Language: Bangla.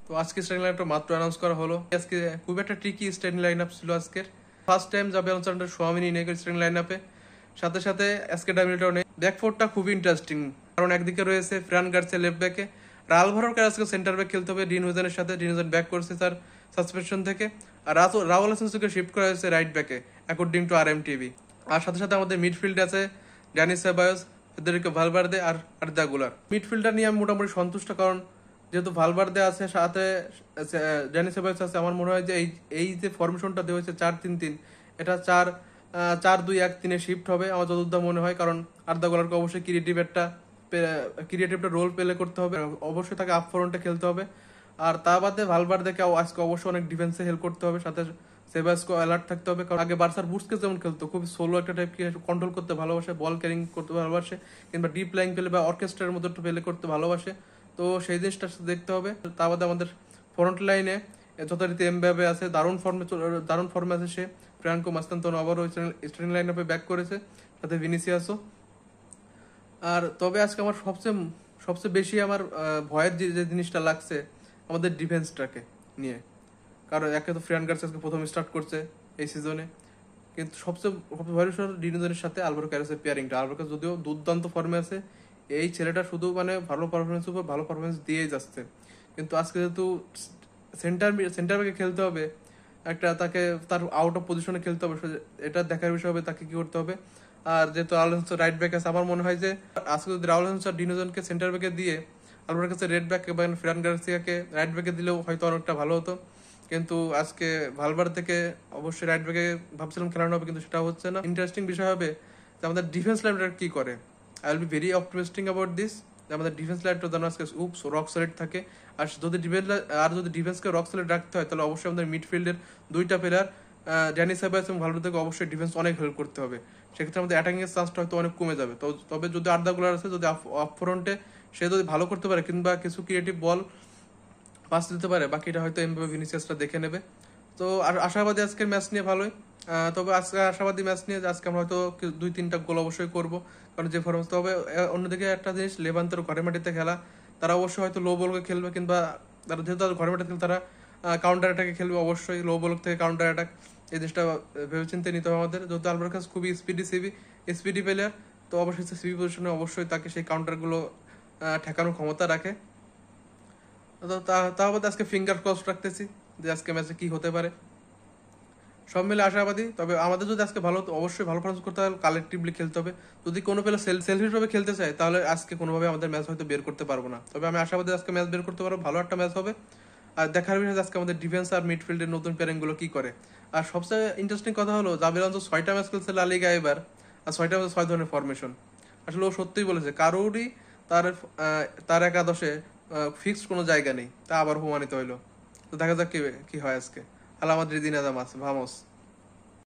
তো আজকে স্টার্টিং লাইনটা মাত্র অ্যানাউন্স করা হলো। আজকে খুব একটা ট্রিকি স্টার্টিং লাইন আপ ছিল আজকের। ফার্স্ট টাইম যাবে আলোচনাটা সোয়ামিনি ইনেকের স্টার্টিং লাইন আপে, সাথে সাথে আজকে ডামিলটনে ব্যাকফোর্ডটা খুবই ইন্টারেস্টিং, কারণ একদিকে রয়েছে ফ্রান গার্সিয়া লেফট ব্যাকে, আর আলভারোর আজকে সেন্টার ব্যাক খেলতে হবে ডিন হুইজেনের সাথে। ডিন হুইজেন ব্যাক করছে তার সাসপেনশন থেকে, আর রাউল হাসানকে শিফট করা হয়েছে রাইট ব্যাকে অ্যাকর্ডিং টু RMTV। আর সাথে সাথে আমাদের মিডফিল্ড আছে ড্যানি সেবায়োস, ফেদেরিকো ভালভার্দে আর আর্দা গুলার। মিডফিল্ডার নিয়ে আমি মোটামুটি সন্তুষ্ট, কারণ যেহেতু ভালভার্দে আছে সাথে ড্যানি সেবায়োস আছে, আমার মনে হয় যে এই যে ফরমেশনটা দেওয়া হয়েছে 4-3-3, এটা 4-2-1-3 শিফট হবে আমার যতদূর মনে হয়। কারণ আর্দা গুলারকে অবশ্যই ক্রিয়েটিভটা রোল প্লে করতে হবে, অবশ্যই তাকে আপ ফ্রন্টে খেলতে হবে। আর তা বাদে ভালভার্দেকে আজকে অবশ্যই অনেক ডিফেন্সে হেল্প করতে হবে, সাথে সেবাসকে অ্যালার্ট থাকতে হবে। কারণ আগে বার্সার বুটসকে যেমন খেলতো, খুব সোলো একটা টাইপ কন্ট্রোল করতে ভালোবাসে, বল ক্যারিং করতে ভালোবাসে, কিংবা ডিপ লাইন পেলে বা অর্কেস্ট্রার মতো একটু প্লে করতে ভালোবাসে। তো সেই জিনিসটা দেখতে হবে। তা বাদে আমাদের ফ্রন্ট লাইনে যথারীতি এমবাপে আছে, দারুণ ফর্মে আছে সে। ফ্রাঙ্কো মাস্তান্তোনো আবারও স্টার্টিং লাইন আপে ব্যাক করেছে, সাথে ভিনিসিয়াসও। আর তবে আজকে আমার সবচেয়ে বেশি আমার ভয়ের যে জিনিসটা লাগছে আমাদের ডিফেন্সটাকে নিয়ে। কারণ একে তো ফ্রান গার্সিয়া আজকে প্রথম স্টার্ট করছে এই সিজনে, কিন্তু সবচেয়ে ভয়ের ডিনোজনের সাথে আলভারো ক্যারেসের পেয়ারিংটা। আলভারো ক্যারেস যদিও দুর্দান্ত ফর্মে আছে, এই ছেলেটা শুধু মানে ভালো পারফরমেন্স দিয়েই যাচ্ছে। কিন্তু আজকে যেহেতু সেন্টার ব্যাকে খেলতে হবে, তাকে তার আউট অফ পজিশনে খেলতে হবে, এটা দেখার বিষয় হবে তাকে কি করতে হবে। আর যেহেতু রাউল হাসান রাইট ব্যাক আছে, আমার মনে হয় যে আজকে যদি রাউল হাসান ডিনোজনকে সেন্টার ব্যাকে দিয়ে আলভারো কাছে রেড ব্যাক এবং ফ্রান গার্সিয়াকে রাইট ব্যাকে দিলেও হয়তো অনেকটা ভালো হতো। কিন্তু আজকে ভালভার থেকে অবশ্যই রাইট ব্যাকে ভাবছিলাম খেলানো হবে, কিন্তু সেটা হচ্ছে না। ইন্টারেস্টিং বিষয় হবে যে আমাদের ডিফেন্স লাইনটা কি করে। I will be very optimistic about this, যে আমাদের ডিফেন্স লাইনটা যেন আজকে রক সলিড থাকে। আর যদি ডিফেন্সকে রক সলিড রাখতে হয়, তাহলে অবশ্যই আমাদের মিডফিল্ডের দুইটা প্লেয়ার ড্যানি সেবায়োস এবং ভালভার্দে থেকে অবশ্যই ডিফেন্স অনেক হেল্প করতে হবে। সেক্ষেত্রে আমাদের অ্যাটাকিং এর চান্সটা হয়তো অনেক কমে যাবে। তবে যদি আর্দা গুলার আছে, যদি আপ ফ্রন্টে সে যদি ভালো করতে পারে, কিংবা কিছু ক্রিয়েটিভ বল পাস দিতে পারে, বাকিটা হয়তো এমবাপে ভিনিসিয়াসরা দেখে নেবে। তো আর আশাবাদী আজকের ম্যাচ নিয়ে ভালোই। তবে আজকে আশাবাদী ম্যাচ নিয়ে আজকে আমরা হয়তো 2-3টা গোল অবশ্যই করব, কারণ যে ফরমেন্স। তবে অন্যদিকে একটা জিনিস, লেভান্তের ঘরে মাটিতে খেলা, তারা অবশ্যই হয়তো লো বলকে খেলবে, কিংবা তারা যেহেতু তাদের ঘরে মাটিতে খেলে তারা কাউন্টার অ্যাটাকে খেলবে, অবশ্যই লো বল থেকে কাউন্টার অ্যাটাক। এই জিনিসটা ভেবেচিন্তে নিতে হবে আমাদের। যেহেতু আলভারো কাস খুবই স্পিডি প্লেয়ার, তো অবশ্যই সিবি পজিশনে অবশ্যই তাকে সেই কাউন্টারগুলো ঠেকানোর ক্ষমতা রাখে। তো তাও আজকে ফিঙ্গার ক্রস রাখতেছি যে আজকে ম্যাচে কি হতে পারে। সব মিলে আশাবাদী। তবে আমাদের যদি আজকে অবশ্যই ভালো পারফরমেন্স করতে হবে, কালেকটিভলি খেলতে হবে। যদি কোনো প্লেয়ার সেলফিশ ভাবে খেলতে চায়, তাহলে আজকে কোনোভাবে আমাদের ম্যাচ হয়তো বের করতে পারবো না। তবে আমি আশাবাদী আজকে ম্যাচ বের করতে পারবো, ভালো একটা ম্যাচ হবে। আর দেখার বিষয় আজকে আমাদের ডিফেন্স আর মিডফিল্ডের নতুন প্যারিং গুলো কি করে। আর সবচেয়ে ইন্টারেস্টিং কথা হলো, জাবির আলonso 6টা ম্যাচ খেলছে লা লিগা এবার, আর 6টা ম্যাচে 6 ধরনের ফরমেশন। আসলে ও সত্যিই বলেছে, কারোরই তার একাদশে ফিক্সড কোনো জায়গা নেই, তা আবার প্রমাণিত হইলো। তো দেখা যাক কি হয় আজকে। আলা মাদ্রিদিনা দামাস ভামোস।